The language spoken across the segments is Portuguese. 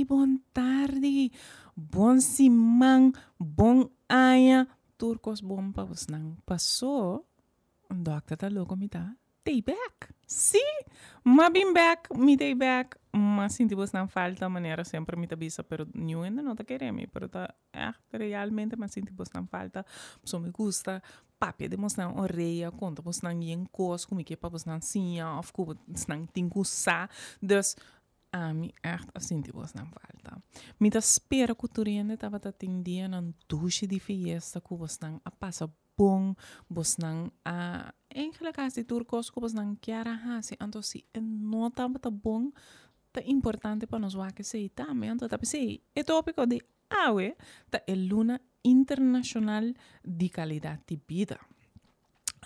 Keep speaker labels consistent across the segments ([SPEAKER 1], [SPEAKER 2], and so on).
[SPEAKER 1] bon tarde, bon simang, bon aya, turcos bom pa vos nang passou, doctor tá louco me tá, day back, sim, ma been back, me day back, mas sinti vos nang falta maneira sempre me tá bisa, pero new ainda não tá querendo, pero tá realmente mas sinti vos nang falta, so me gusta, papi de mos nang orelha, conta vos nang yen kos, como que pa vos nang sinha, of como vos nang tingusa, dus mi echt sinti vos nang falta. Mi ta spera que tu rende tava ta tindia nan douche di fiesta ku vos nang a passa bom, vos nang a enkele kasi turcos ku vos nang kiara hasi, anto si no tava ta bom, ta importante pa nos wake sei tame, anto ta sei, e tópico de awe, ta e luna internacional di calidad de vida.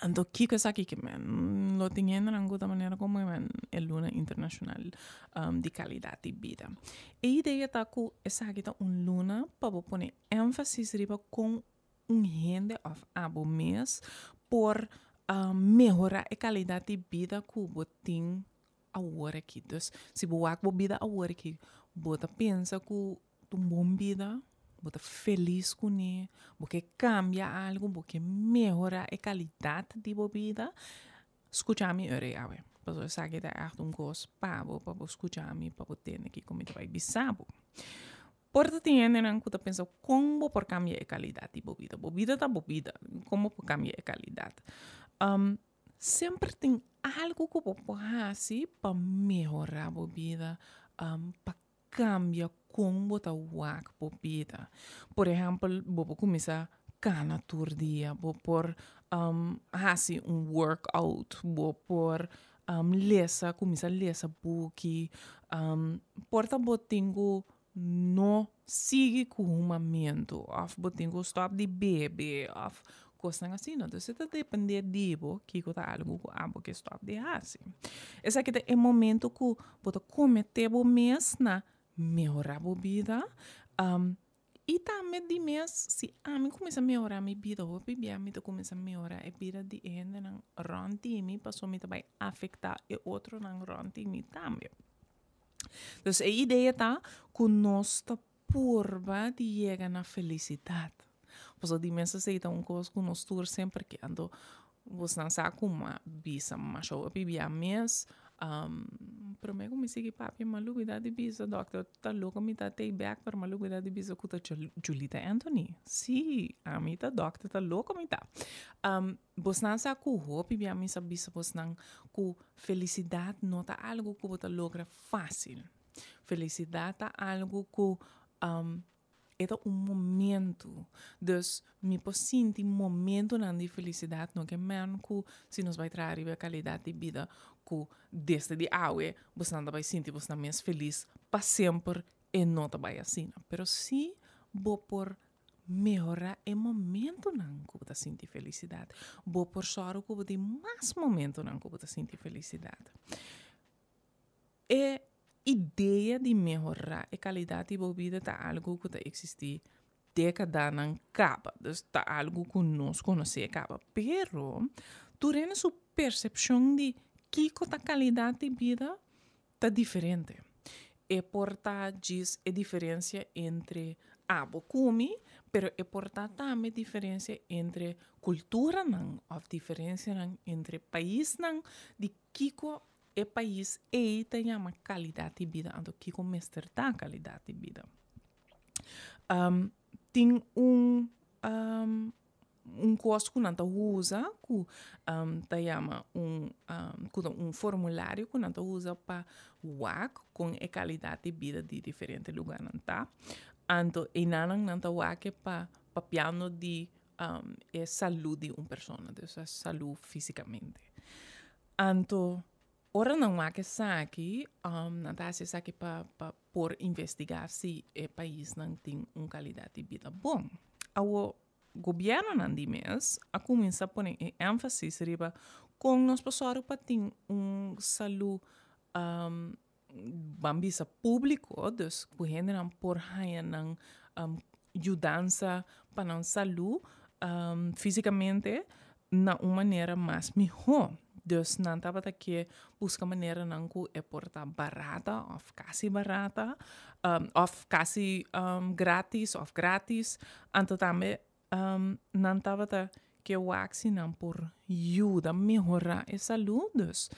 [SPEAKER 1] Ando kiko saki que men lo teniendo en alguna manera como el luna internacional de calidad de vida. E ideia tá ku esa kita un luna para poner énfasis riba com rende of abo mês por melhorar a qualidade de vida que você tem agora aqui. Então, se você tem vida agora aqui, você pensa que tem uma vida, você feliz com ele, você cambia algo, você melhora a qualidade de sua vida, escuta-me agora. Porque eu sei que é coisa para você escutar-me, para você ter aqui como você vai bisar. Porta tiene que tu pensa como por cambiar a qualidade de bebida. Bebida tá bebida, como por cambiar a qualidade. Sempre tem algo que você pode fazer para melhorar a bebida, para cambiar como você usa a bebida. Por exemplo, você começa cana todo dia, você pode fazer workout, você pode começar a ler book, porta você tem no sigue com o momento, of botingo stop de bebê, of coisa assim, não. Então, você tá depender de bo, que tá algo com abo que stop de assim. Esse aqui é o momento que você cometer o mês na melhorar a vida, e também de mês, se a mim começa a melhorar a minha vida, ou a mim começa a melhorar a vida de gente não ronti me passou me vai afetar e outro não ronti me também. Então, a ideia tá que nós tá purba de chegar na felicidade. Pois de mesa se tá coisa que nós tur sempre que ando você não sabe como bisa mas eu bebia mês pero me como se que papi maluquidade de bisa doctor tá louco me tá take back para maluquidade de bisa que tá Julita Anthony sim a mim tá doctor tá louco me tá você não sabe que o bebia me sabe bisa você não que felicidade não tá algo que você logra fácil felicidade tá algo que é momento. Dus, me posso momento de felicidade, não que mesmo que se nos vai trazer a qualidade de vida que desde de aue, você não vai sentir você não é feliz para sempre e não vai assim. Pero se vou por melhorar o momento não que você sentir felicidade, vou por sorte que você mais momento não que você sentir felicidade. E ideia de melhorar a qualidade de vida está algo que está existir décadas não acaba, está algo que nós conhecemos acaba, pero tu tens sua percepção de que a qualidade de vida está diferente. E porta diz a diferença entre abo come, pero e porta também diferença entre cultura não, a diferença não entre país não, de que e país e tem uma qualidade de vida, então que começa a qualidade de vida. Tem coisa que não usa, que chama formulário que não usa para WAC com a qualidade de vida de diferentes lugares, tá? Então, e não WAC para piano de a saúde de uma pessoa, a saúde fisicamente. Então, ora não há que saque, não está se saque para por investigar se o país não tem uma qualidade de vida bom. O governo não de mês a começar a pôr ênfase riba com nós pessoas para ter saúde bambisa público, dus que gente não por raia não ajudança para não saúde fisicamente na uma maneira mais melhor. Dus não estava que busca maneira não que é porta barata ou quase barata, ou quase grátis ou grátis. Então também não estava que o axi não por ajuda a melhorar a saúde, dus,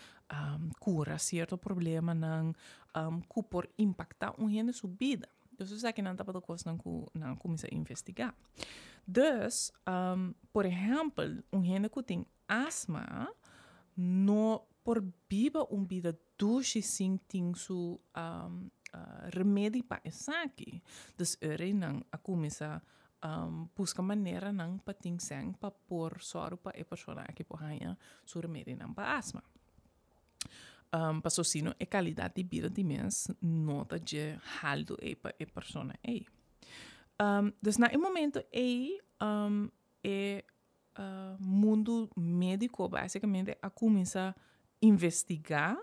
[SPEAKER 1] cura certo problema não que por impactar gente sua vida. Dus isso aqui não estava coisa não começa a investigar. Dus, por exemplo, gente que tem asma no por biba vida doce sim tem su remédio para isso aqui. Dus não a começa busca maneira não para ter sangue para pôr soro para a pessoa que por ganhar su remédio não para asma. Para sino a qualidade de vida de mês nota de haldo para a pessoa aí. Dus na momento aí mundo médico basicamente a começar a investigar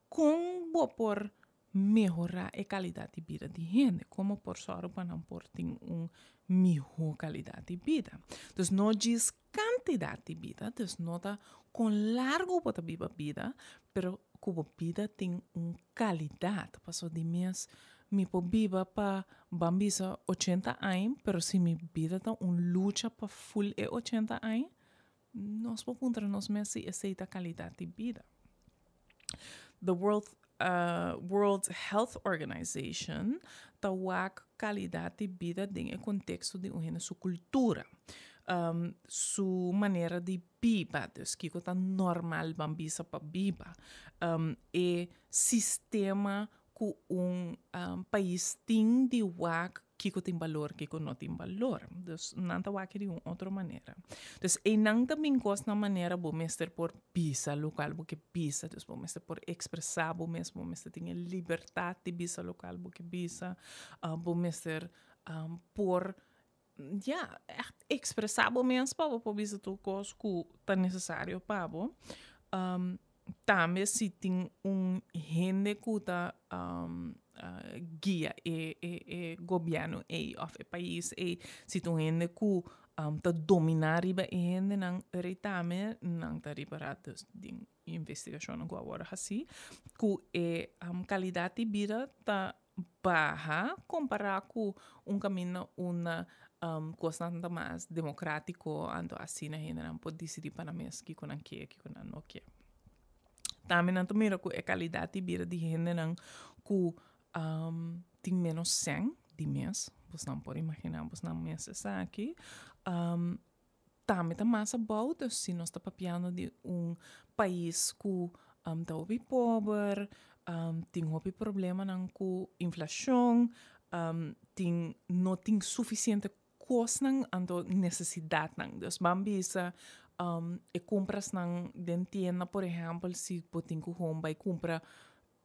[SPEAKER 1] como por melhorar a qualidade de vida de gente, como por sorte para não por ter melhor qualidade de vida. Então não diz quantidade de vida, então não está com largo para viver vida, pero como vida tem qualidade, passou de mês me po viva para bambisa 80 anos, pero se mi vida tá luta para full 80 anos, nós po contra nós mesmos aceita qualidade de vida. The World Health Organization tá wak qualidade de vida em contexto de sua cultura. Sua maneira de viver, dus que tá normal bambisa para viver. E sistema que país tem de wak que tem valor, que não tem valor. Dus não tá wak de outra maneira. Dus não também gosta na maneira bom mestre por pisa local, porque pisa, dus bom mestre por expressar, bom mestre tem liberdade de pisa local, porque pisa, bom mestre por expressar bom mesmo para o pisa tu coisa que tá necessário para bom. Também se tem gente que está guia e governo e o país e se tem gente que está dominar riba e gente não também não está riparado de investigação que agora assim que qualidade de vida está baixa comparado com caminho coisa mais democrático ando assim a gente não pode decidir para nós que não quer que não quer. Também não mira que a qualidade de vida de gente não que tem menos sangue de mês, você não pode imaginar, você não mês aqui. Também está mais abaixo, se nós estamos falando de país que está pobre, tem problema com inflação, não tem suficiente coisa, então necessidade, então bambisa e compras nang den tienda, por exemplo, se potin ko home by compra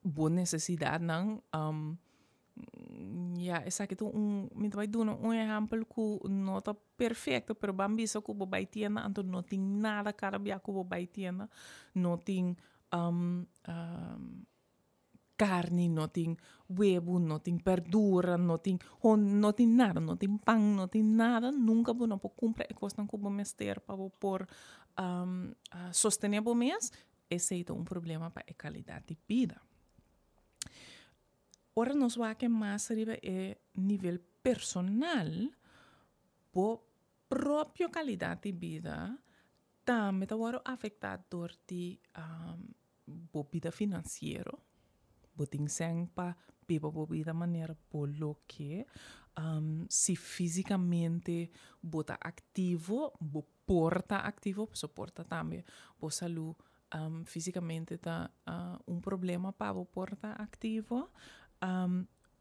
[SPEAKER 1] boa necessidade nang essa aqui me vai dar exemplo que não está perfeito, pero bambisa ko by tienda, então não tem nada cara bia ko by tienda, não tem carne, não tem huevo, não tem verdura, não tem nada, não tem pão, não tem nada, nunca vou não comprar e costam como mestre para por sustentável mês, esse é problema para a qualidade de vida. Ora nós vamos que mais arriba é nível personal, por própria qualidade de vida, também está afetado por vida financeira. Botin sang pa pipa vida maneira polo que se fisicamente bota ativo, bo porta ativo, suporta também bo saúde fisicamente tá problema para bo porta ativo.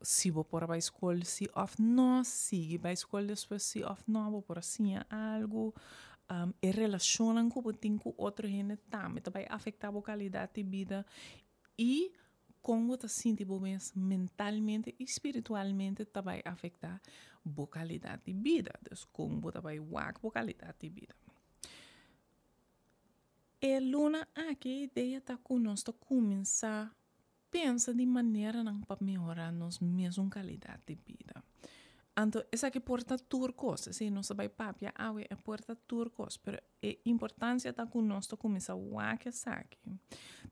[SPEAKER 1] Se bo por a escola se of não sigue para a escola depois se of não bo por assim algo e relacionam com botin com outro gente também vai afetar a qualidade de vida e como você sente mentalmente e espiritualmente vai afetar a qualidade de vida. Então, como você vai a qualidade de vida. E Luna, aqui a ideia está conosco começar a pensar de maneira para melhorar nossa mesma qualidade de vida. Anto, esa que porta turcos, assim, não sabe papia, awe é porta turcos, pero a importância tá com nós to começar a wake saki.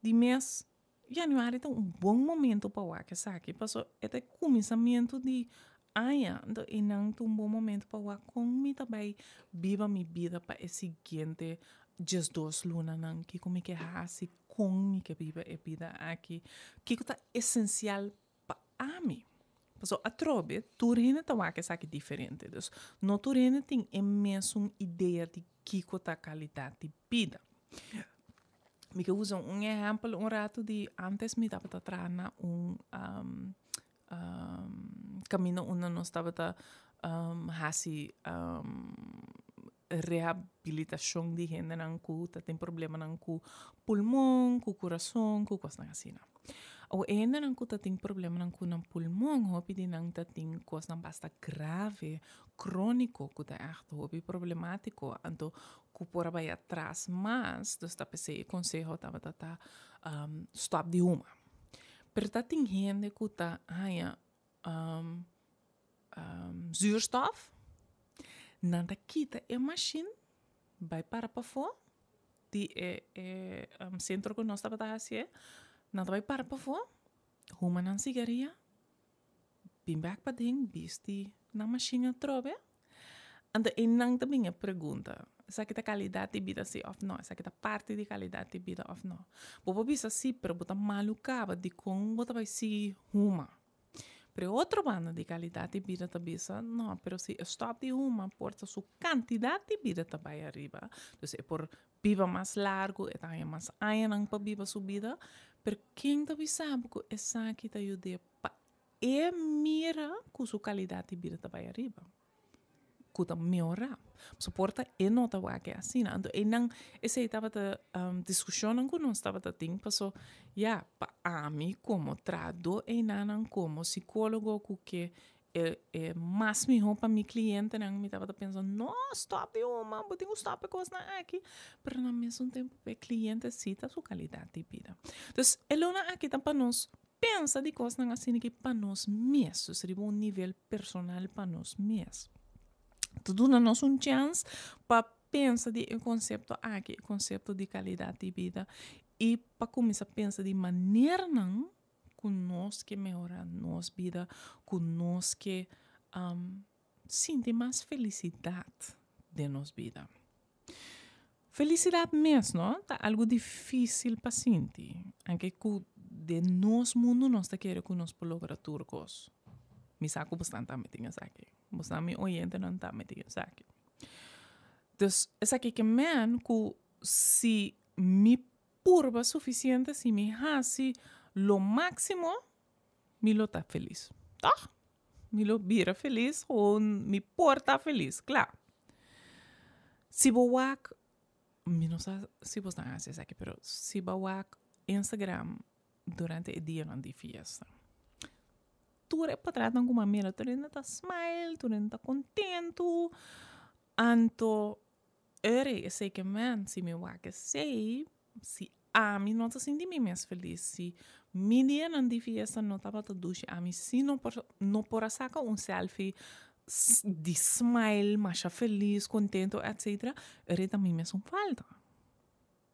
[SPEAKER 1] De mês januário tá bom momento para wake saki, passou até começamento de então e não um bom momento para wake com me também viva minha vida para o seguinte just 2 lunas não que como que hasi com me que viva a vida aqui, que tá essencial para mim. So, a trobe, turene ta wake saki diferente. Dus, no turene tem a mesma ideia de kiko ta qualidade de vida. Me que usa exemplo, rato de antes me tava trana caminho onde nós estava hasi reabilitação de gente não tem problema não com pulmão, com coração, com coisa assim. O ainda não tem problema não com pulmão, hopi de não tem coisa basta grave, crônico, que tá echt hopi problemático, então que por aí atrás, mas dus tá pensei conselho tava stop de uma. Pero tá tem gente que tá zuurstof, nada quita a machine, vai para fora, de centro que nós tava assim, nada vai para fora, uma não cigaria, bem back para dentro, bisti na machine trobe. Então, e não também a pergunta, essa que tá qualidade de vida sim ou não, essa que tá parte de qualidade de vida ou não. Bobo bisa sim, pero bota malucava de com bota vai sim uma. Pero outra banda de qualidade de vida também não, pero se stop de uma, porta sua quantidade de vida também arriba. Então, é por viva mais largo, é também mais anos para viva sua vida. Pero quem também sabe que essa que tá ajuda para mira com sua qualidade de vida também arriba. Kuta melhorar. Suporta e nota o que é assim. Então, e não, essa estava a discussão com nós estava a ter, passou, para mim, como trado, e não como psicólogo, que é mais melhor para meu cliente, não me estava pensando, não, stop, eu tenho stop com isso aqui, mas ao mesmo tempo, o cliente cita sua qualidade de vida. Então, ele não aqui para nós pensa de coisas assim que para nós mesmos, seria um nível personal para nós mesmos. Tudo dá-nos chance para pensar de conceito aqui, conceito de qualidade de vida e para começar a pensar de maneira não que nós que melhorar nossa vida, que nós que sentir mais felicidade de nossa vida. Felicidade mesmo, não? Tá algo difícil para sentir. Anche que de nosso mundo nós tá querendo que nós lograr turcos. Me saco bastante a meter aqui. Bastante oyente não tá metendo aqui. Então, essa aqui que man que se me purba suficiente, se me hace lo máximo, me lo tá feliz. Tá? Me lo vira feliz ou me porta feliz, claro. Se boak, me não sei se você está assim aqui, pero se boak Instagram durante o dia não de fiesta. Tu é para trás com uma mira, tu ainda tá smile, tu ainda tá contento. Anto, eu sei que man, se me wak sei, se a mim não tá sentindo mais feliz, se me dia não de fiesta não tava tá duche, a mim se não por sacar selfie de smile, mais feliz, contento, etc. Eu também me são falta.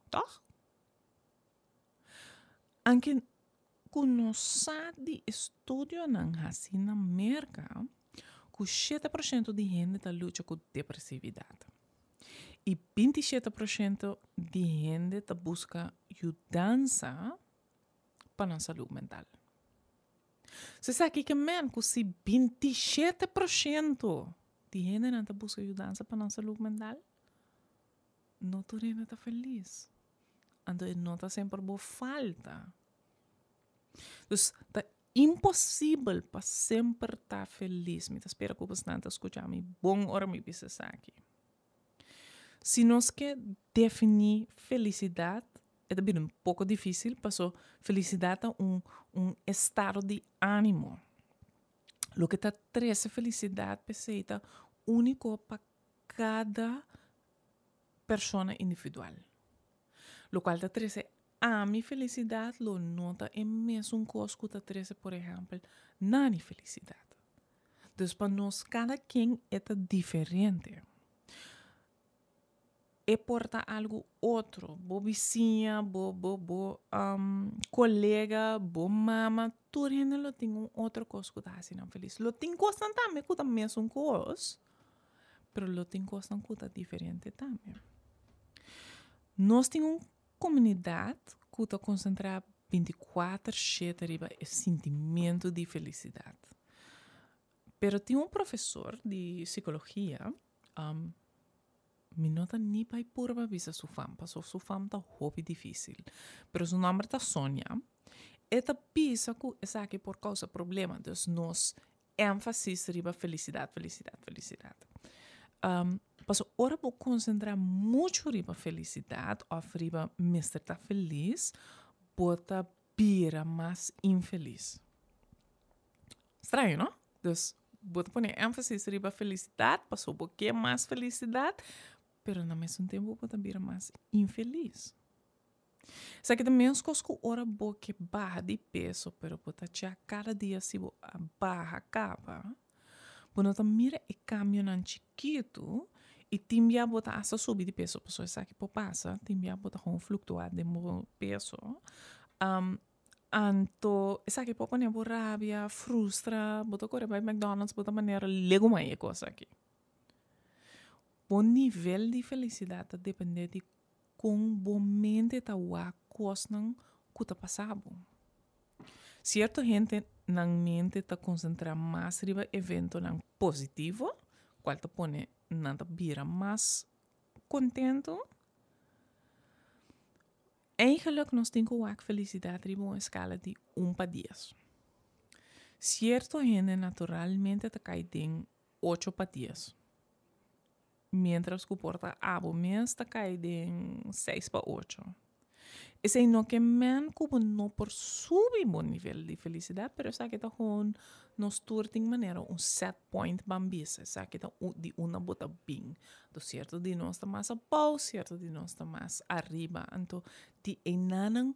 [SPEAKER 1] Tá? Anche conosá de estudo não assim na América, que 7% de gente está luta com depressividade. E 27% de gente está busca ajuda para a saúde mental. Você sabe que mesmo que se 27% de gente não está busca ajuda para a saúde mental, não todo mundo está feliz. Então, não está sempre boa falta. Então, é impossível para sempre estar feliz. Me espero que você não escutar me bom hora me bisa aqui. Se nós quer definir felicidade, é também um pouco difícil, porque felicidade é um estado de ânimo. O que está traz felicidade é único para cada pessoa individual. O qual está traz a minha felicidade, lo nota é mesmo coisa que está traz, por exemplo, na minha felicidade. Entonces, para nós, cada quem é diferente. E porta algo outro. Bo vizinha, bo colega, bo mama. Tudo gente lo tem outra coisa que está assim feliz. Lo tem coisa também que está mesmo coisa. Pero lo tem coisa que está diferente também. Nós temos uma comunidade que está concentrada 24/7 riba o sentimento de felicidade. Pero tem professor de psicologia me nota nem para pura visa sua fama, passou sua fama tá hobby difícil. Pero seu nome tá Sônia. Eta pisa que essa aqui por causa problema, então nós ênfase riba felicidade. Passou ora vou concentrar muito riba felicidade, ou riba mestre tá feliz, bota pira mais infeliz. Estranho, não? Então, bota poner ênfase riba felicidade, passou um pouquinho mais felicidade, pero no mesmo tempo bota pira mais infeliz. Só que também as coisas que ora boa que barra de peso, pero bota já cada dia se a barra acaba. Quando tá mira e caminho nan chiquito e timbia bota essa subir de peso, pessoa sabe que passa, timbia bota com fluctuar de peso. Anto, essa aqui pode poner rabia, frustra, bota correr para McDonald's, bota maneira leguma e coisa aqui. O nível de felicidade depende de com bom mente tá a coisa que tá passando. Certa gente na mente tá concentra mais riba evento nan positivo, qual tá pone nada vira mais contento. Eigenlijk nós temos que felicidade riba uma escala de 1 para 10. Certa gente naturalmente tá cai em 8 para 10. Mientras que porta abo mês tá cai em 6 para 8. Esse não que men como não por subir bom nível de felicidade, pero sabe que tá com nos tour tem maneira um set point bambisa, sabe que tá de uma bota bem, do certo de nós tá mais abaixo, certo de nós tá mais arriba, então de enanan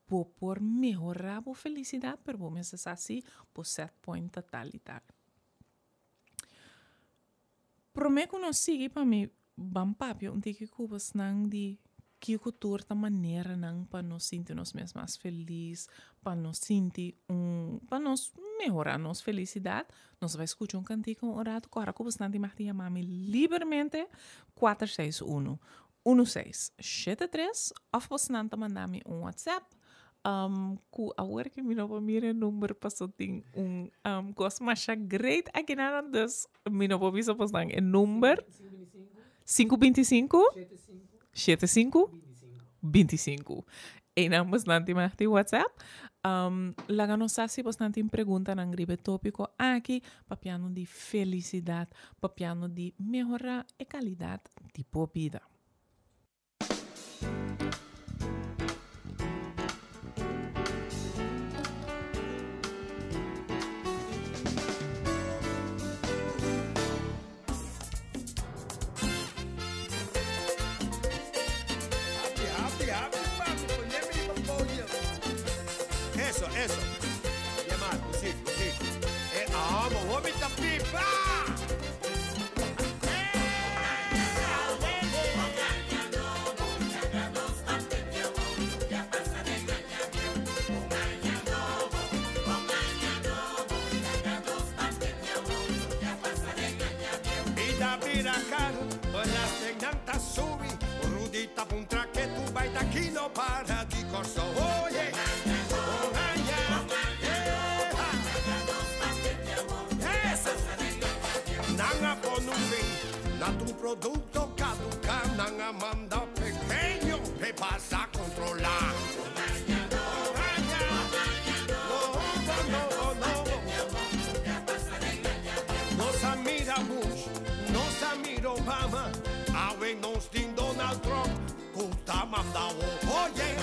[SPEAKER 1] bo por melhorar a felicidade, pero bom mês assim, por set point tal e tal. Prometo não siga para mim bam papio, onde que cubas nang de que cultura da maneira não para nos sentir nós mesmos mais felizes, para nos sentir para nos melhorar nossa felicidade, nós vai escutar cantigo orado com a bastante Martinha Mami livremente 461 1673 ou você não tá mandando WhatsApp ku agora que me não mira número passou tem coisa mais great aqui na das me não vou ver postar é número 525 75 25. E não bastante mais de WhatsApp. Laga nos assim bastante pergunta na gripe tópico aqui para piano de felicidade, para piano de melhorar a qualidade de vida.
[SPEAKER 2] Eso. Llamar, sí. Vamos, vomita pipa. Vida vira caro, las tengantas subi, rudita puntra que tu baita aquí no para di corso. Oye. Tu producto caduca, nanga manda pequeño, te pasa a controlar. Nos admiramos, nos admiro Obama, ahora nos din Donald Trump, puta mandado, oye.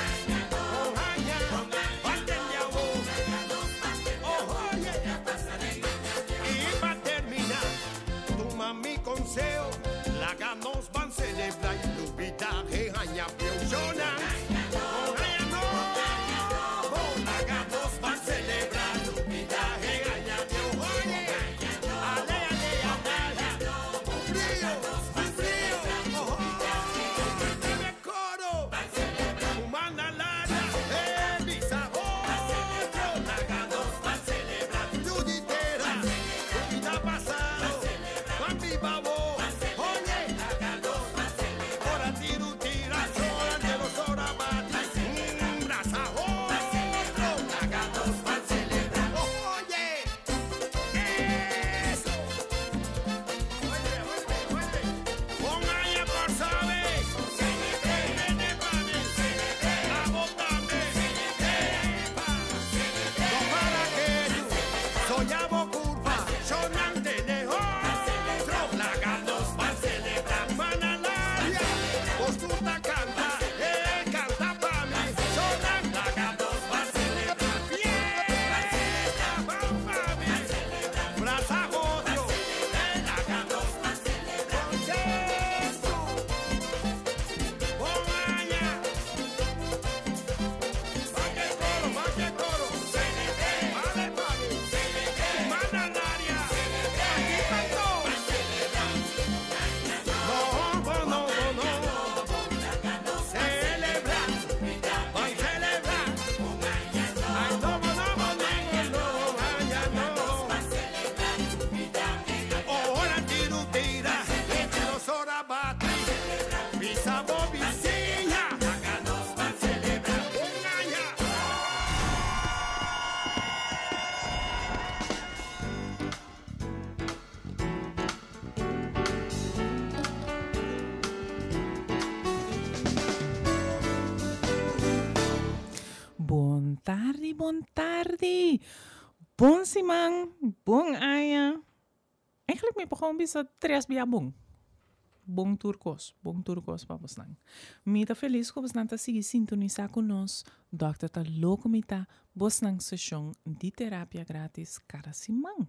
[SPEAKER 2] Nos van a celebrar tu vida que aña funciona. Nos van a celebrar tu vida que aña funciona.
[SPEAKER 1] tarde, bon tarde. Bon simang, bon aya. Eigenlijk me begon bisa 3 bia bom. Bom turcos para você. Mita feliz que você está seguir sintonizar conosco. Doctor tá louco mita, você na sessão de terapia grátis cada semana.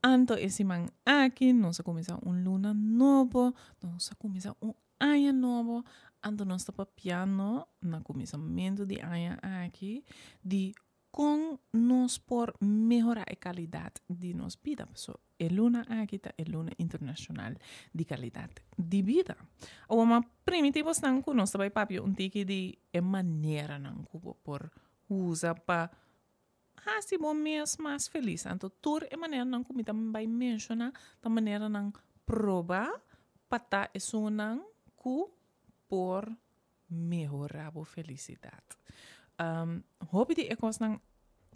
[SPEAKER 1] Anto esse man aqui, nós começa luna novo, nós começa ano novo, anto nós tá piano na começamento de ano aqui, de com nós por melhorar a qualidade de nossa vida. So, é luna aqui tá é luna internacional de qualidade de vida. O uma primitivo não com nós vai papio tiki de maneira não por usa para assim bom mês mais feliz. Então, tur é maneira não como também vai mencionar, da maneira não provar para isso não por melhorar a felicidade. Hoop die ik was dan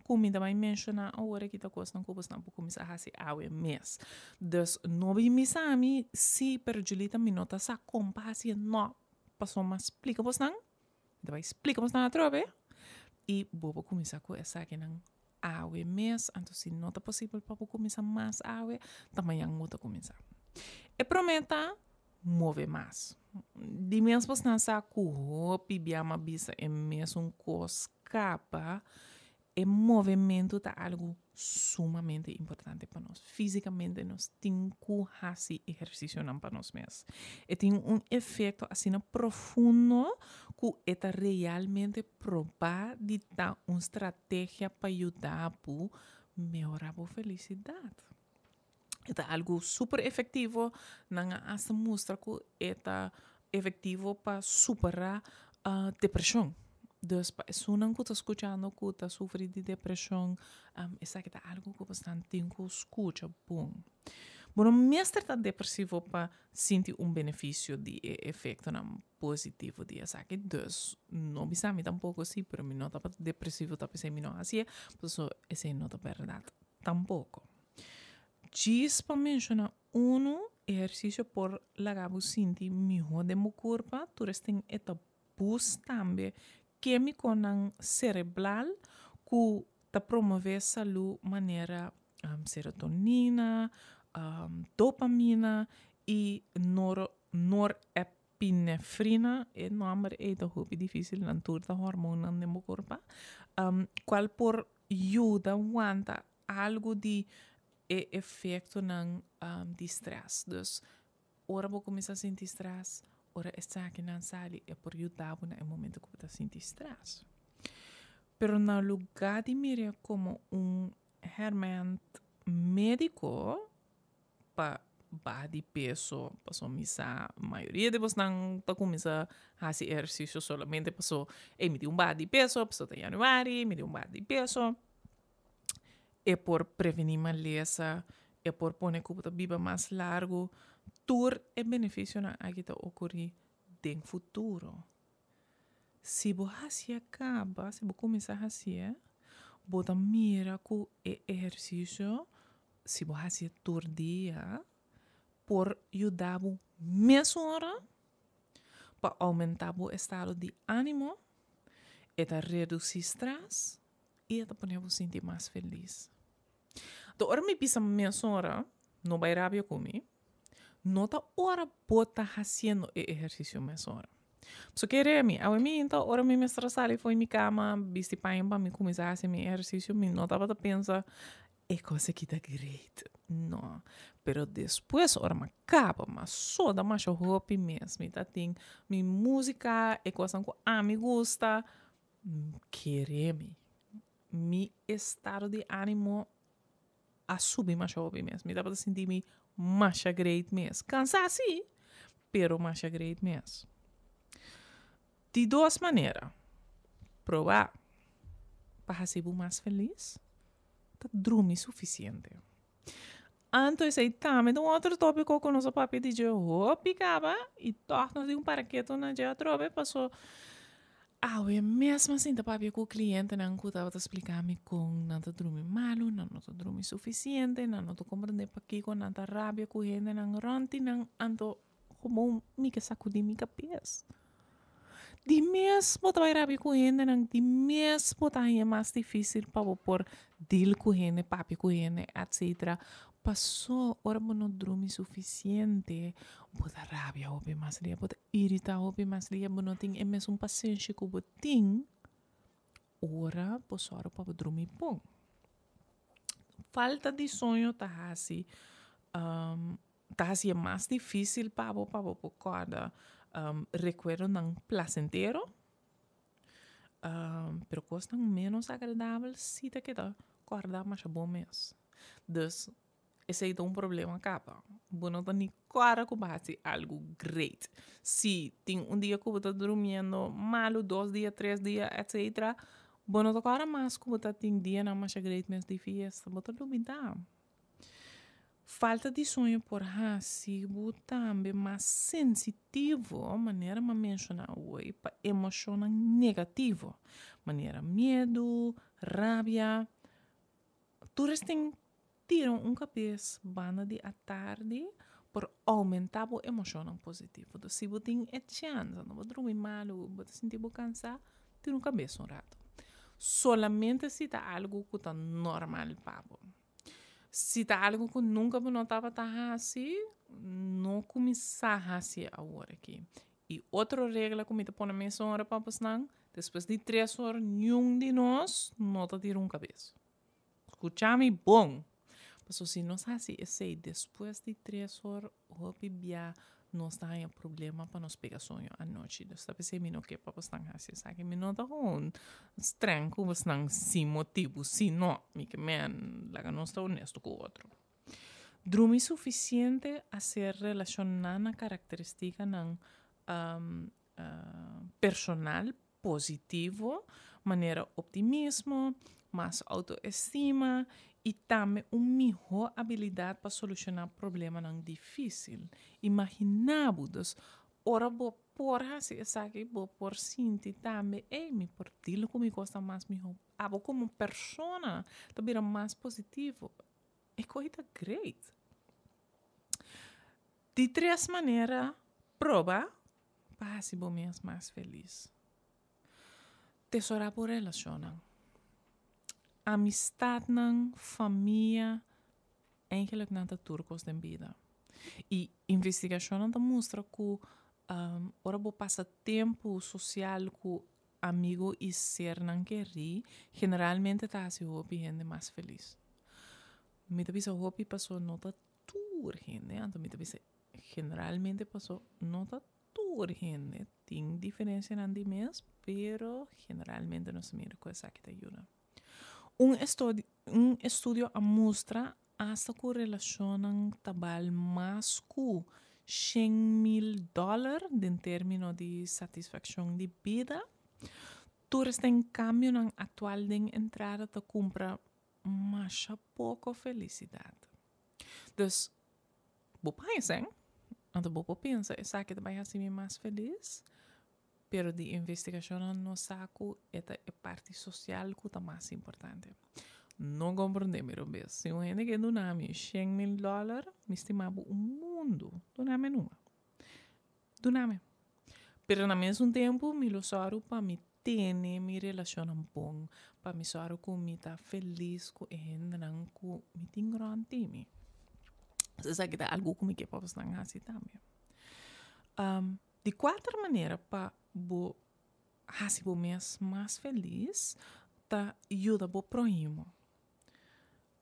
[SPEAKER 1] comida vai mencionar agora que tá coisa não cubos não por começar a se awe mês. Dus no bi misami se perjulita minota sa compasi no passou mas explica vos não. Vai explica vos não atrove e bobo começar com essa que não awe mês, então se não tá possível para começar mais awe, também yang muda começar. E prometa move mais. De mesmo você não sabe que o hopi biama bisa é mesmo cos capa, o movimento tá algo sumamente importante para nós. Fisicamente nós temos que fazer exercício não para nós mesmos. E tem efeito assim profundo que é realmente provar de dar uma estratégia para ajudar a melhorar a felicidade. É algo super efetivo, não hasta mostra que é efetivo para superar a depressão. Dus se não está escutando que está sofrendo de depressão, essa é algo que bastante tem que escutar bom. Bom, mesmo está depressivo para sentir benefício de efeito positivo de essa que dus não me sabe tampouco assim, pero me nota depressivo tá pensando não assim, então essa não é verdade tampouco. Diz para mencionar exercício por lagabo sentir melhor de meu corpo, tu tem esta boost também químico cerebral que ta promove saúde maneira serotonina, dopamina e norepinefrina, é nome é difícil na turta hormona no meu corpo, qual por ajuda aguanta algo de efeito de stress. Dus ora vou começar a sentir stress, ora está aqui na sala é por ajudar no momento que você sente stress. Pero no lugar de mirar como herramienta médico para de peso, passou misa, a maioria de vocês não está começando a fazer exercício solamente passou emitir de peso, passou em janeiro, emitir de peso. É por prevenir maleza, é por pôr a vida mais largo. Tudo é benefício que está ocorrer no futuro. Se você acaba, se você começar a fazer, você mira que o exercício, se você fazer todo dia, por ajudar a mesma hora, para aumentar o estado de ânimo, e reduzir o estresse, e para você sentir mais feliz. Então, ora me pisa mesma hora, não vai rabia comigo, não tá hora bota fazendo exercício mesma hora. So querer me, a mim então, ora me estressar e foi em minha cama, viste pai para me começar a fazer meu exercício, me não tava a pensar, é coisa que tá great. Não, pero depois, ora me acaba, mas só da mais roupa mesmo, tá tem minha música, é coisa que me gusta, querer me. Mi estado de ânimo a subir mais roupa mesmo. Me dá para sentir-me mais great mesmo. Cansar sim, pero mais great mesmo. De duas maneiras. Provar para ser mais feliz, tá dormir suficiente. Antes aí também um outro tópico com nosso papi de Jeová picava e torna de paraquedo na dia trove passou. Eu mesmo assim, papi, que o cliente não estava a explicar-me com não está dormir malo, não está dormir suficiente, não está compreendendo para que com tanta rabia que gente não ronte, não ando como me que sacudir minha cabeça. di mesmo tá rápido com ele, não, di mesmo tá é mais difícil para por deal com ele, papi com ele, etc. Passou hora não dorme suficiente, bota rabia hopi mais dia, bota irrita hopi mais dia, não tem é mesmo paciência com o ting, ora passou para dormir bom. Falta de sonho tá assim, tá assim é mais difícil para cada recuerdo não placentero, pero costam menos agradável se te queda acordar mais bom mês. Dus, esse é um problema capa. Bueno, tá nem cara que bate algo great. Se tem dia que você tá dormindo malo, 2 dias, 3 dias, etc. Bueno, tá cara mais que você tem dia na mais great mês de festa, você não falta de sonho por si, também mais sensitivo, maneira de mencionar hoje, para emoção negativa, maneira medo, rabia. Todos tiram cabeça banda de à tarde por aumentar a emoção positiva. Então, se você tem a chance, não vai dormir mal, vai sentir cansado, tira cabeça rato. Solamente se está algo que está normal para você. Se está algo que nunca me notava tá assim, não começar assim agora aqui. E outra regra que me põe na minha hora para passar, depois de 3 horas, nenhum de nós não tá tirando cabeça. Escucha-me bom. Mas se nós assim, depois de 3 horas, o bebia não está em problema para nós pegar sonho à noite. Então, está pensando que para passar assim, sabe? Me não tá estranho que você não sem motivo, se não, me que lá não está honesto com o outro. Dormir suficiente a ser relacionar na característica não personal positivo, maneira optimismo, mais autoestima e também uma melhor habilidade para solucionar problemas não difíceis. Imaginamos, ora vou por assim, sabe, vou por sentir também, me por aquilo que me gosta mais melhor. Vou como pessoa, também mais positivo. É coisa great. De 3 maneiras, prova para se bom mesmo mais feliz. Tesourar por relacionar. Amistad não, família, eigenlijk não tá turcos de vida. E investigação não mostra que ora vou passar tempo social com amigo e ser não querer, generalmente tá se hopi gente mais feliz. Me também o hopi passou nota tur gente, então me também generalmente passou nota tur gente. Tem diferença entre mês, pero generalmente não se mira coisa que te ajuda. Um estudio mostra hasta que relacionam trabalho mais com $100,000 em termos de satisfação de vida. Todos têm cambio na atual de entrada de compra mais pouco felicidade. Então, vou pensar, então vou pensar, sabe que vai ser mais feliz? Pero de investigação no saco esta é parte social que é mais importante. Não compreendemos, meu bem. Se uma gente que não nome $100,000, me estimava mundo. Não nome numa. Não nome. Pero na mesmo tempo, me usaram para me ter, me relacionar bom, para me usaram com me estar feliz com a gente, não com me tem grande time. Você sabe que é algo que me quer para você não assim também. De 4 maneiras para fazer o mês mais feliz, tá ajuda o próximo.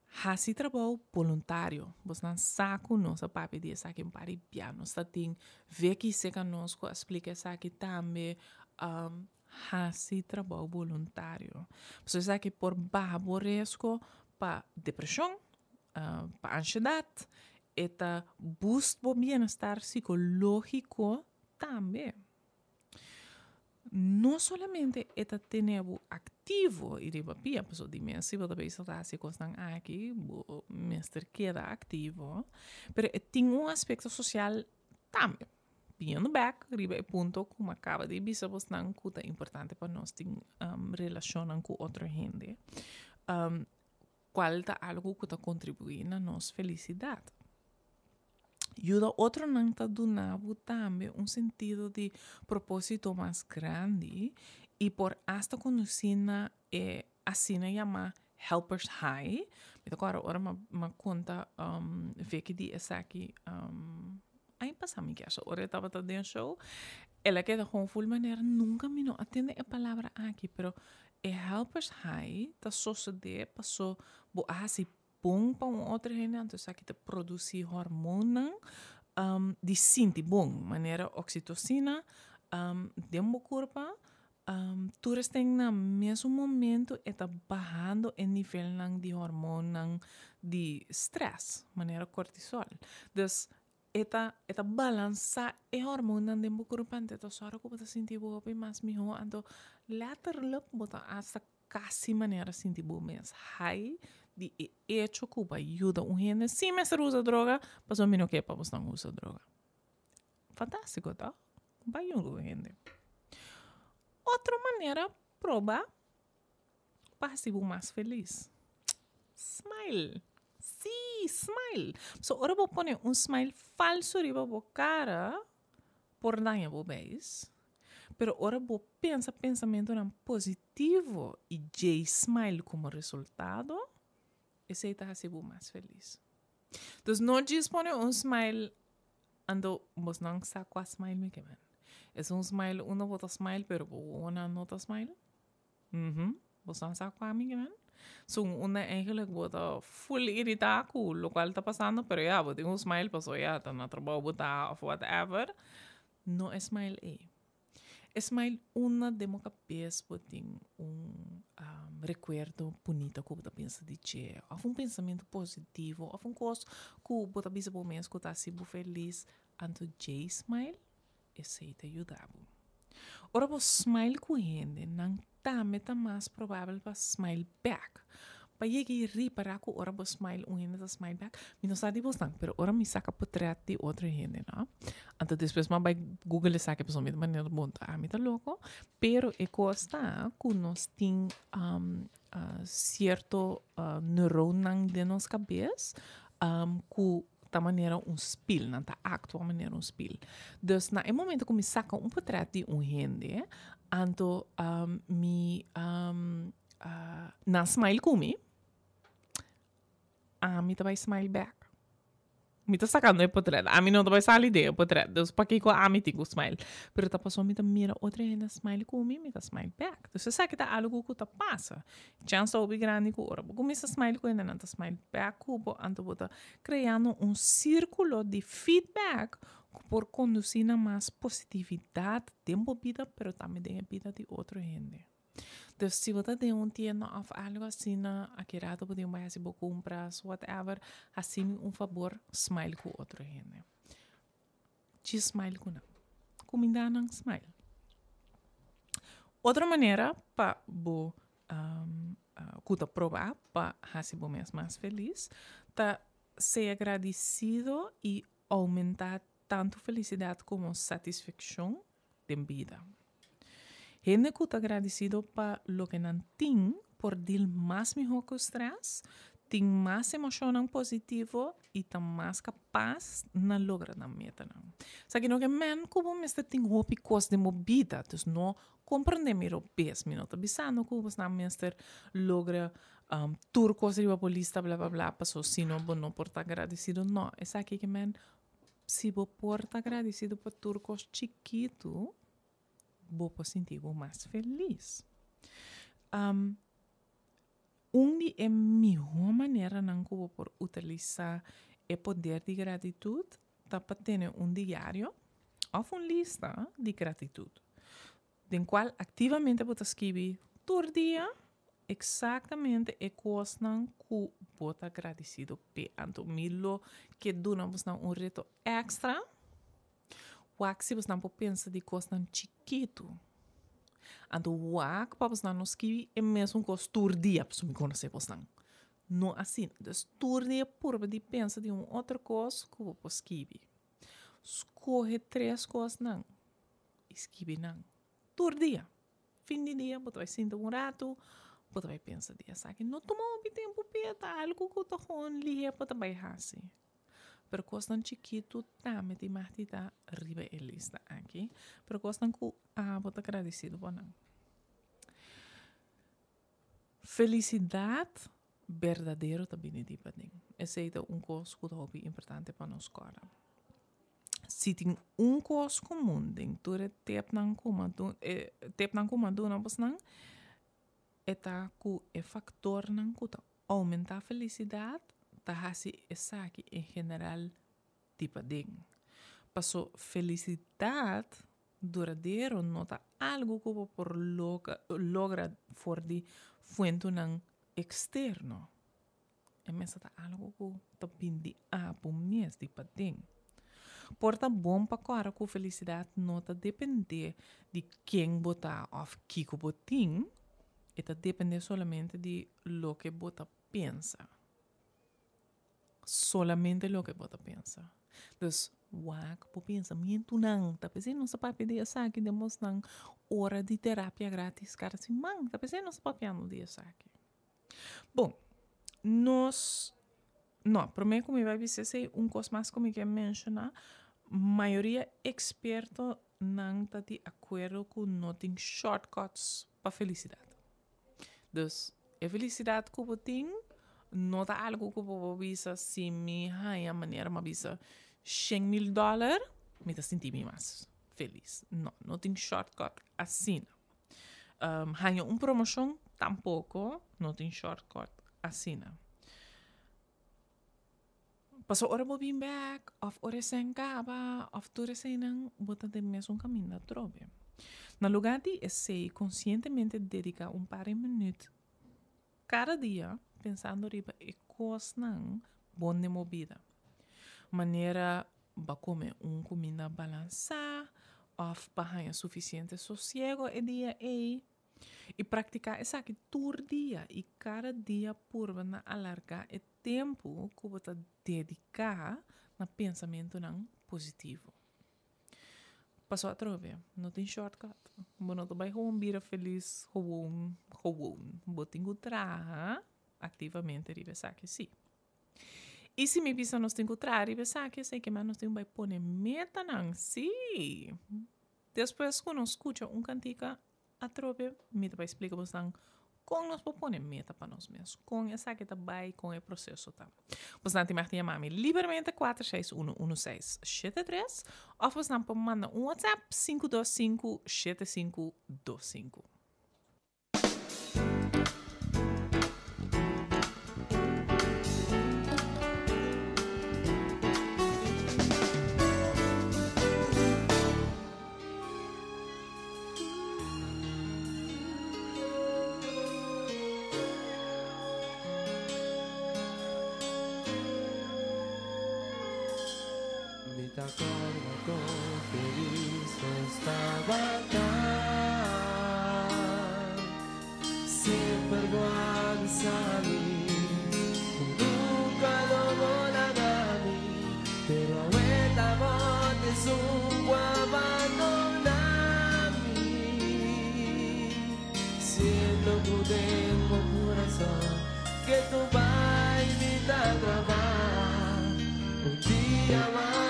[SPEAKER 1] Fazer trabalho voluntário. Você não sabe nossa papi de saque para piano. Você tem ver que se conosco explica saque também fazer trabalho voluntário. Você sabe que por baixo risco para depressão, para ansiedade, eta busca o bem-estar psicológico também. Não somente é ter ativo e de papia, pessoa de mim, se você está se constam aqui, o mestre queda ativo, mas tem aspecto social também. Beyond back, riba é ponto como acaba de dizer, você não é importante para nós ter relação com outra gente. Qual é algo que está contribuindo na nossa felicidade? Ayuda otro nanta donavo también un sentido de propósito más grande y por hasta conocina así se llama Helpers High. Me toca ahora me conta ve que di essa aqui aí passa mi que ahora estaba todo en show. Ela queda con full manera nunca me no atende a palabra aqui, pero Helpers High ta sucede passou bo assim bom para um outro gente, então aqui te produzir hormona de sinti bom, maneira oxitocina, demo corpo, tu tem no mesmo momento está bajando o nível de hormona de stress, maneira cortisol. Dus eta balança e hormona demo corpo, então só que você sentir bom bem mais melhor, então lateralmente bota hasta casi maneira sentir bom mais high de hecho que ajuda um gente se mesmo usa droga, mas o menino que para você não usa droga. Fantástico, tá? Vai um gente. Outra maneira proba para ser mais feliz. Smile. Sim, smile. So, ora vou pôr smile falso riba a cara por danha bo base. Pero ora vou pensar pensamento positivo e j smile como resultado. Esse está a ser mais feliz. Então, não dispõe smile ando vos não sabe qual smile me queman. É smile, uma bota smile, pero uma nota smile. Vos não sabe qual me queman. So, uma eigenlijk bota full irritada com o qual está passando, pero ja, bota smile, passou ja, está na trabalho botar of whatever. No smile Smile una demo cabeça botin recuerdo bonito que você pensa de che, ou pensamento positivo, ou coisa que você pensa bom mesmo que está sendo feliz, anto J smile, esse te ajudava. Ora você smile com gente, não tá mais provável para smile back. Para chegar rir para que ora você smile gente smile back, me não sabe você não, pero ora me saca portrait de outra gente, não? Então depois mas vai Google saca a pessoa de maneira bonita, me tá louco, pero é costa que nós tem certo neurônio de nossa cabeça que da maneira spil, não tá actual maneira spil. Dus na momento que me saca portrait de gente, então me na smile comigo, me vai smile back. Me tá sacando o portrait. A mim não vai sair ideia o portrait. Então, para que eu me tenho smile. Pero tá passando, me tá mira outra gente smile comigo, me tá smile back. Então, você sabe que tá algo que tá passa. Chance obi grande que ora. Começa smile com ele, não tá smile back, então bota criando círculo de feedback por conduzir a mais positividade tempo vida, pero também de vida de outra gente. Então, se você tem tienda ou algo assim, aqui rato pode ir se você compras, whatever, assim favor, smile com outra gente. Te smile com não. Comida não smile. Outra maneira para você provar, para fazer você mais feliz, tá ser agradecido e aumentar tanto felicidade como satisfação de vida. Gente que está agradecido para lo que não tem, por dir mais melhor que o stress, tem mais emoção positiva e está mais capaz de lograr a meta. Só que não é men como me está tem hopi coisa de movida, então não compreendemos o peso, me não está pensando que você não está logra turcos riba polista, blá blá blá, passou se não não por estar agradecido, não. É aqui que men se você por estar agradecido por turcos chiquito, vou sentir mais feliz. Onde é a melhor maneira não que vou por utilizar o poder de gratitude tá para ter diário ou uma lista de gratitude, em qual ativamente vou escrever todo dia exatamente a coisa que vou estar agradecido por. Então, milo que donamos reto extra. Se você não pensa de coisas chiquito, então o que você não escreve é mesmo coisa todo dia, para me conhecer você não assim, então todo dia por de pensa de outra coisa que você escreve. Escolhe 3 coisas não, escreve não, todo dia, fim de dia, você vai sentar rato, você vai pensar de essa que não tomou tempo para algo que você não liga para trabalhar assim. pero costan chiquito também te martita riba a lista aqui, pero costan ku bota agradecido bonan. Felicidade verdadeiro também de pading. Esse é coisa que é importante para nós agora. Se tem coisa comum dentro de tempo não comando não pois não é que é factor não que aumenta a felicidade tá assim essa aqui em geral tipo de passo felicidade duradouro não tá algo que por logra for de fuente não externo é mesmo tá algo que tá pindi por mês tipo de porta bom para agora que felicidade não tá depender de quem botar ou que botin está depende solamente de lo que bota pensa. Solamente lo que bota pensa. Então, o pensamento não. Tá pensando não se pode pedir essa aqui, demos não hora de terapia grátis. Cara, assim, man, tá pensando não se pode pedir de essa aqui. Bom, nós... Não, primeiro como vai dizer, se coisa mais como eu quero mencionar, maioria experto não está de acordo com não tem shortcuts para felicidade. Então, a felicidade que eu tenho não é algo que eu visa se me a maneira me visa $100,000, me sentir mais feliz. Não tem shortcut assim. Uma promoção, tampouco, não tem shortcut assim. Passou hora vou vir back, of hora sem acaba, of tudo sem não, botar de mesmo caminho da trobe. No lugar de esse conscientemente dedicar par de minutos cada dia pensando riba e coisa não bom de movida. Maneira para comer comida balançada, ou para ter suficiente sossego e dia e praticar essa aqui todo dia e cada dia por na alargar o tempo que você dedicar na pensamento não positivo. Passou a trove, não tem shortcut. Não vai vir feliz, gewoon. Botem que traga ativamente riba saque sim. E se me pisa nós tem que traga riba saque, sei que mais nós tem que pôr meta não, sim. Depois quando nós escuta cantica a trove, me vai explicar você como nós podemos meta para nós mesmos, com essa que vai com o processo tá. Você não tem mais mami livremente 4611673 ou você não pode mandar WhatsApp 525-7525.
[SPEAKER 3] Te acuerdo feliz estaba tan sin vergüenza a mí, nunca lo volará a mí, pero ahorita vos te supo abandonar a mí, siendo tu tengo corazón que tú vas a invitar a grabar un día más.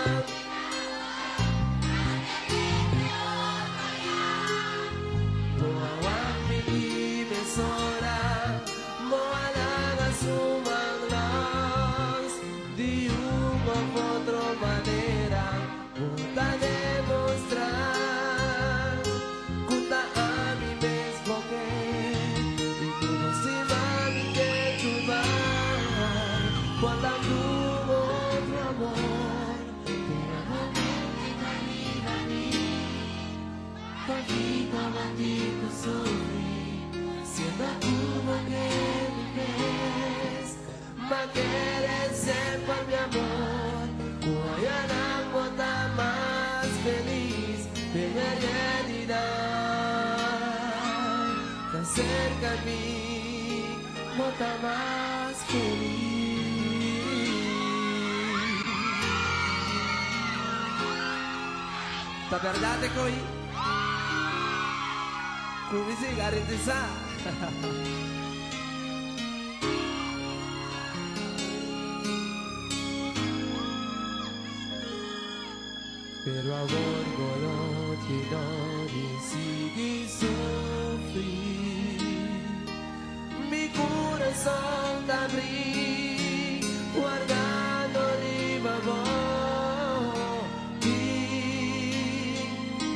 [SPEAKER 3] Quieres ser por mi amor, voy a dar bota más feliz de mi realidad. Te acerca a mí, bota más feliz. La verdad te coi, come cigarette sa. Pero amor no tiene sigue sufrir. Mi corazón te abrí, guardando mi amor. Y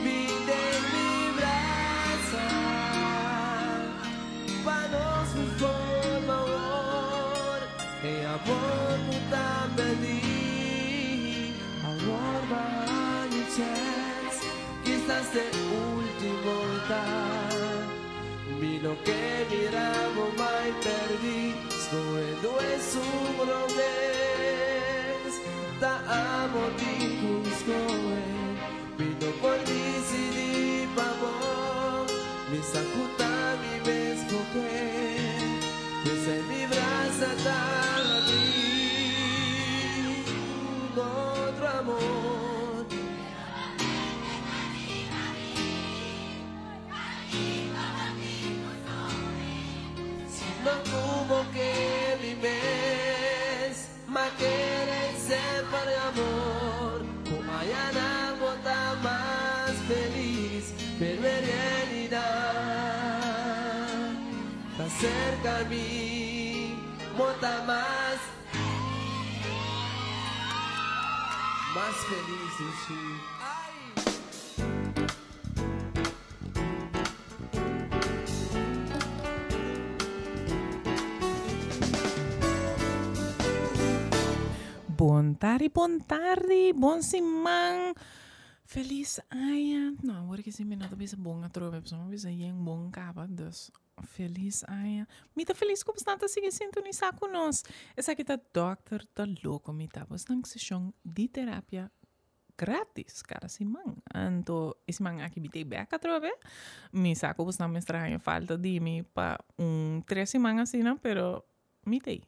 [SPEAKER 3] vine mi brazo, para nos mi forma amor. E amor no também, amor vai no chance, que estás de último lugar. Mi lo que miramos mai perdi, scoendo e su romes, ta amo di cuscoe, mi lo por di pavo, mi sacuta mi mesmo que se mi brasa ta mi, otro amor. No como que vives, mas quieres ser por amor. Como mañana bota más feliz, pero en realidad está cerca a mí, bota más feliz en sí.
[SPEAKER 1] Bon tarde, bon simang. Feliz aia. Nou, hoor ik eens in mijn auto bezig bon a trove, pessoal, bezig yang bon kaba, dus feliz aia. Mita feliz como está a seguir sintonizar conosco. Essa aqui tá Dr. da Loco, mita, vos nang sessão de terapia gratis, cara, simang. Anto, simang aqui bitei beca trove. Mi saco vos nang mestraia falta de mi pa 3 semanas assim, não, pero mitei.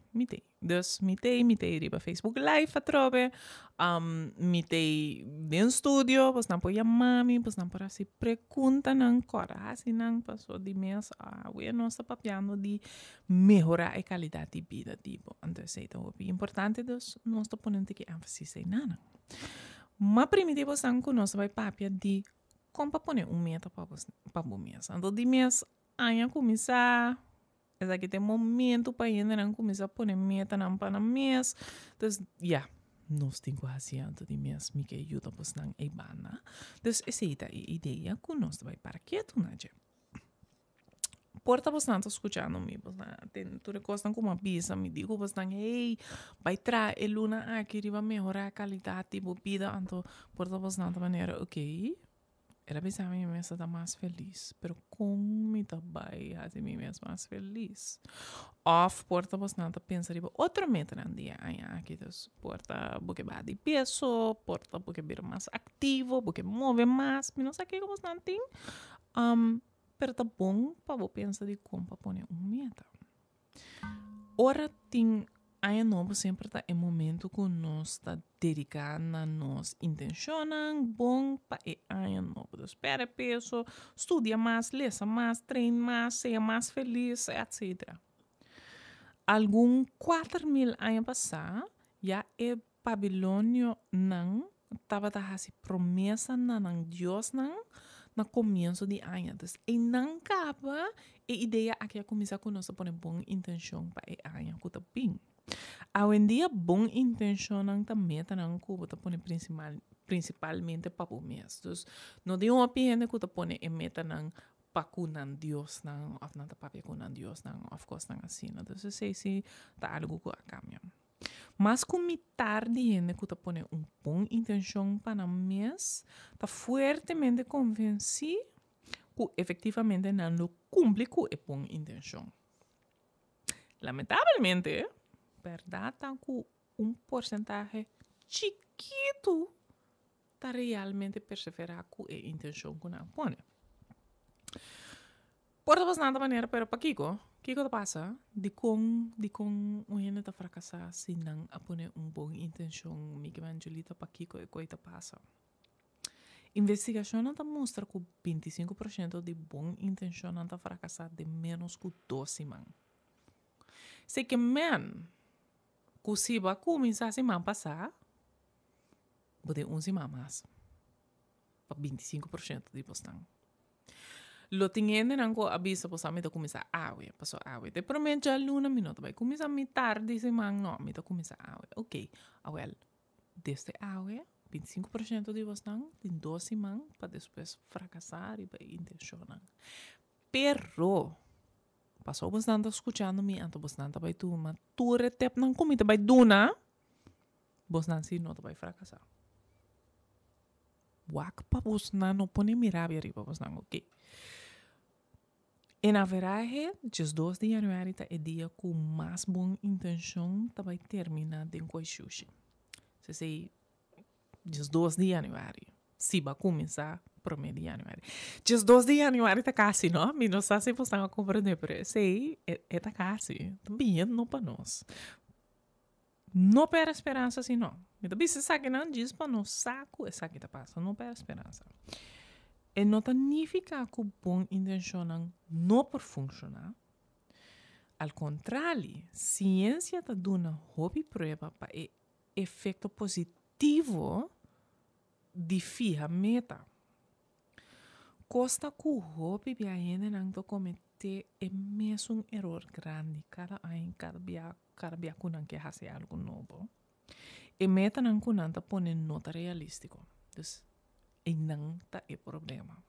[SPEAKER 1] Dus mitei riba Facebook Live a trove, mitei den studio, pues não poia mami, pues não para se pergunta não cora, assim não passou de mês, we não está papiando de melhorar a qualidade de vida, tipo, então é tão importante, dus não está ponendo que ênfase em nada. Mas primitivo são que nós vai papia de como pôr meta para o mês, então de mês aia começar. Essa aqui tem momento para ainda não começar a pôr meta não para mês. Então, nós temos quase antes de mês, me que ajuda para não é bana. Então, essa é a ideia que nós vai para quieto, né? Porta bastante escutando me, tu recostam com uma pizza, me digo bastante, ei, vai trazer luna aqui, vai melhorar a qualidade de vida, então, porta bastante maneira, ok. Era pensar a mim mesma estar mais feliz. Pero como me vai fazer mim mesma mais feliz? Of porta bastante pensar em outra meta no dia. Aqui dus porta porque vai de peso, porta porque vir mais ativo, porque move mais. Mas não sei o que bastante. Pero tá bom para pensar de como para pôr meta. Ora tem aí não sempre tá em momento que nós está dedicando nos intencionam bom para aí não dus perde peso, estudia mais, leça mais, treina mais, seja mais feliz, etc. Algum 4.000 anos passar, já é Babilônia não estava a fazer promessa não Deus não no começo de ano. Então, e não acaba a ideia aqui a começar com nós a pôr boa intenção para o ano que tá bem. Hoje em dia, boa intenção não tá meta não que tá pôr principalmente para o mês. Então, não tem uma opinião que tá pôr meta não para cunar Deus não, ou não tá para cunar Deus não, of course não assim. Então, sei se tá algo que cambia. Mas como tarde gente que tá pôr boa intenção para o mês, tá fortemente convencido que efetivamente não cumpre com a boa intenção. Lamentavelmente, verdade, com porcentagem chiquito está realmente perseverar com a intenção que não põe. Por nada maneira, pero para Kiko te passa de com o gente está fracassar se não põe boa intenção, me que Angelita para Kiko e coisa passa. Investigação não mostra que 25% de boa intenção não está fracassar de menos que 12 man. Se que que se vai começar a semana passar, pode 11 mais. para 25% de postang. Lo tingene nango avisa po sa mi to kumisa awe, paso awe. Te promedia luna minuto vai kumisa mi tardi se mang no, mi to kumisa awe. Ok, awel, desde awe, 25% de postang, tin 12 mang, para después fracasar y para intencionar. Pero, pasó bastante escuchando mi, anto bastante vai tu, ma tu retep nang kumita vai duna, bastante si no te vai fracasar. Wak pa bastante no pone mi rabia arriba bastante, ok. En a verdade, just 2 de januari ta é dia com mais boa intenção ta vai terminar de com xuxi. Se sei, just 2 de januari, se vai começar primeiro de januari. Just 2 de januari ta quase, não? Mi não sei se você está compreendendo, mas sei, é ta quase. Também não para nós. Não perde esperança assim, não. Me também se sabe que não diz para nós saco, é saco que ta passa, não perde esperança. E não significa que boa intenção não pode funcionar. Al contrário, ciência está dando hobby prova para o efeito positivo de fija meta. Costa que o hobby viajando não cometer é mesmo erro grande cada ano, cada dia que não quer fazer algo novo. E meta não que não põe nota realístico. Então, e não tá é problema.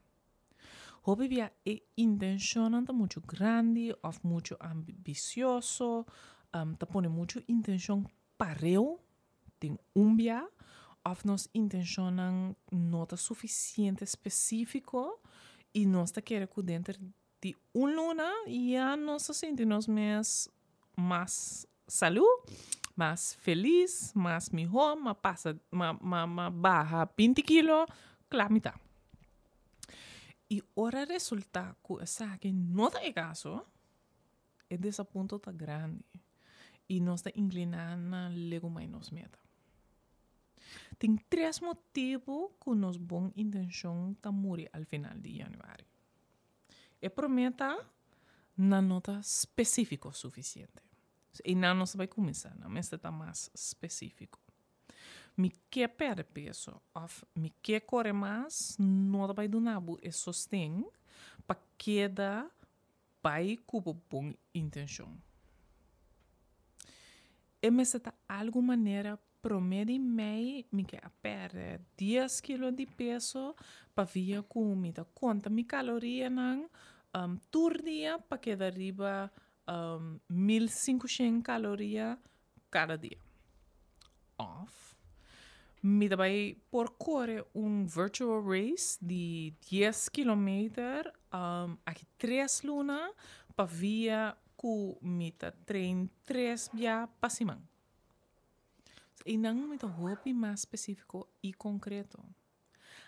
[SPEAKER 1] Hobby via é intenção tá muito grande ou muito ambicioso, tá põe muito intenção pareu, tem via, ou nos intenção não tá suficiente específico e nós tá querer que dentro de luna já nós sentimos mais saúde, mais feliz, mais melhor, mais passa, mais barra 20 quilos, claro, mitad. E ora resulta que essa que não é caso, é desse ponto tá grande e nós está inclinando na lego mais nos meta. Tem 3 motivos que nos boa intenção tá morrer ao final de januário. E prometa na nota específico suficiente. E não nós vai começar, não, mas está mais específico. Me quer perder peso, ou me quer correr mais, não vai do nabo e sostém para queda vai com boa intenção. E me está alguma maneira promedio me quer perder 10 quilos de peso para via comida. Conta mi caloria não, tur dia para queda arriba 1500 calorias cada dia. Off. Me vai por correr virtual race de 10 km aqui 3 lunas para via que me trein 3 dias para cima. E não me hobby mais específico e concreto.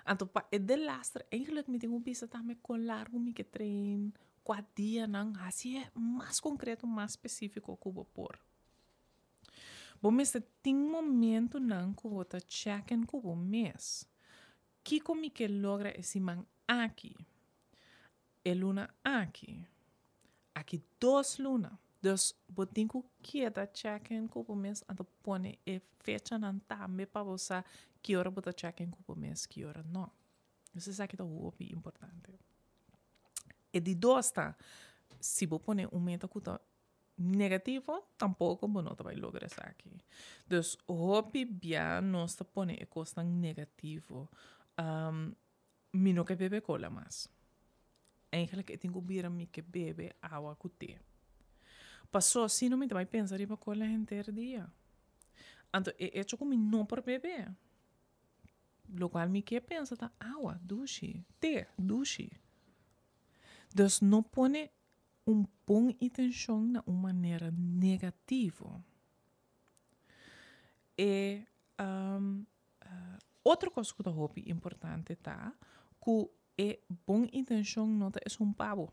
[SPEAKER 1] Então, para de lastre, eigenlijk me tenho visto também com largo me que trein 4 dias não, assim é mais concreto, mais específico que eu vou pôr. Bom, mas tem momento não que eu vou checken com o mês. Que como que logra esse man aqui? É luna aqui. Aqui 2 lunas. Então, eu tenho que checken com o mês, então põe a fecha não também para você que hora você checken com o mês, que hora não. Isso é aqui é o importante. E de 2 tá, se você põe meta que está negativo, tampouco você não vai lograr isso aqui. Então, o hobby bem não está põe a coisa negativo. Me não quer beber cola mais. Eigenlijk, eu tenho que beber que bebe água com té. Passou assim, não me vai pensar em cola inteiro dia. Então, é hecho como não por beber. Lo qual me quer pensar, tá, água, duche, té, duche. Então, não põe boa intenção de uma maneira negativa. E outra coisa que eu hobby importante tá, que é boa intenção não é pavo.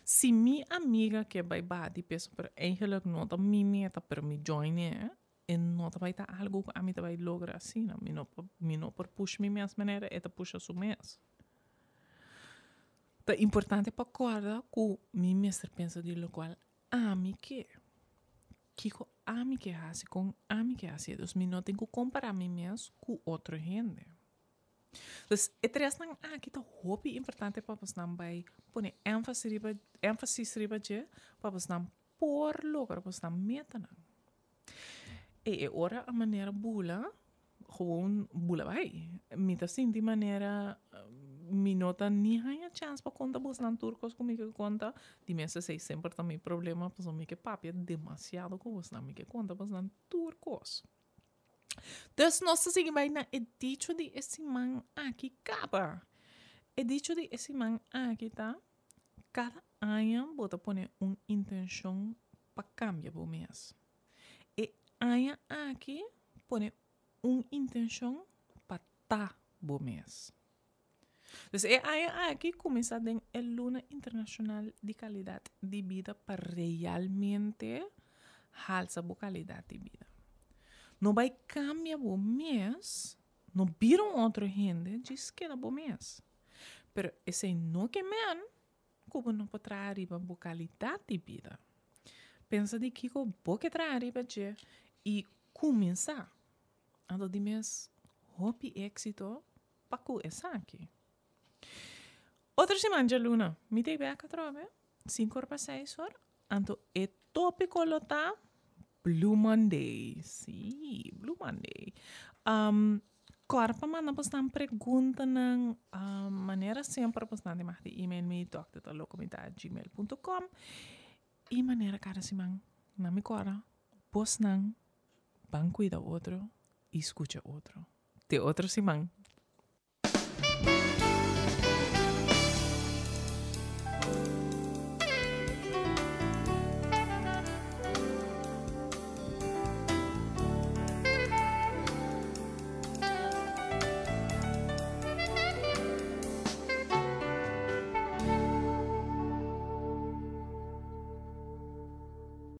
[SPEAKER 1] Se minha amiga que vai bater peso, pero eigenlijk não tá minha meta para me joiner, e não vai estar algo que a mim vai lograr assim, não, me não por push me minhas maneira, é puxa su mês. É importante para acordar que minha mestre pensa de lo qual a que a mim que hace com a mim que hace, então me não tenho que comparar mim mesmo com outra gente. Dus het is nang kita hopi importante para vos nam by pone énfasis riba je para vos nam por lugar vos nam meta nang. Ora a maneira bula gewoon bula bij. Mita sim die maneira minota ni haya chance para conta vos nam turcos comigo conta. Die mensen say sempre também problema pues o mi que papi demasiado com vos nam mi que conta vos nam turcos. Dus nós seguimos aí na dicho de esse man aqui capa. Dicho de esse man aqui tá. Cada ano bota pone intenção para cambiar o mês. Ano aqui pone intenção para tá o mês. Dus ano aqui começa a Luna Internacional de Qualidade de Vida para realmente alçar a qualidade de vida. Não vai cambiar o mês, não viram outro gente, diz que é o mês. Pero esse não que men, como não pode trazer a qualidade de vida. Pensa de que o que trazer a e começar. Ando de mês, hope êxito, para começar aqui. Outra semana de luna, me dei bem a 5 para 6 horas, ando é tópico lotar. Blue Monday. Sí, Blue Monday. Corpa mana postan pergunta ng maneira sempre postan de mahti email me doctortalocomita@gmail.com e maneira cada semana na mi cora postan ban cuida outro e escucha outro. Te outro semana.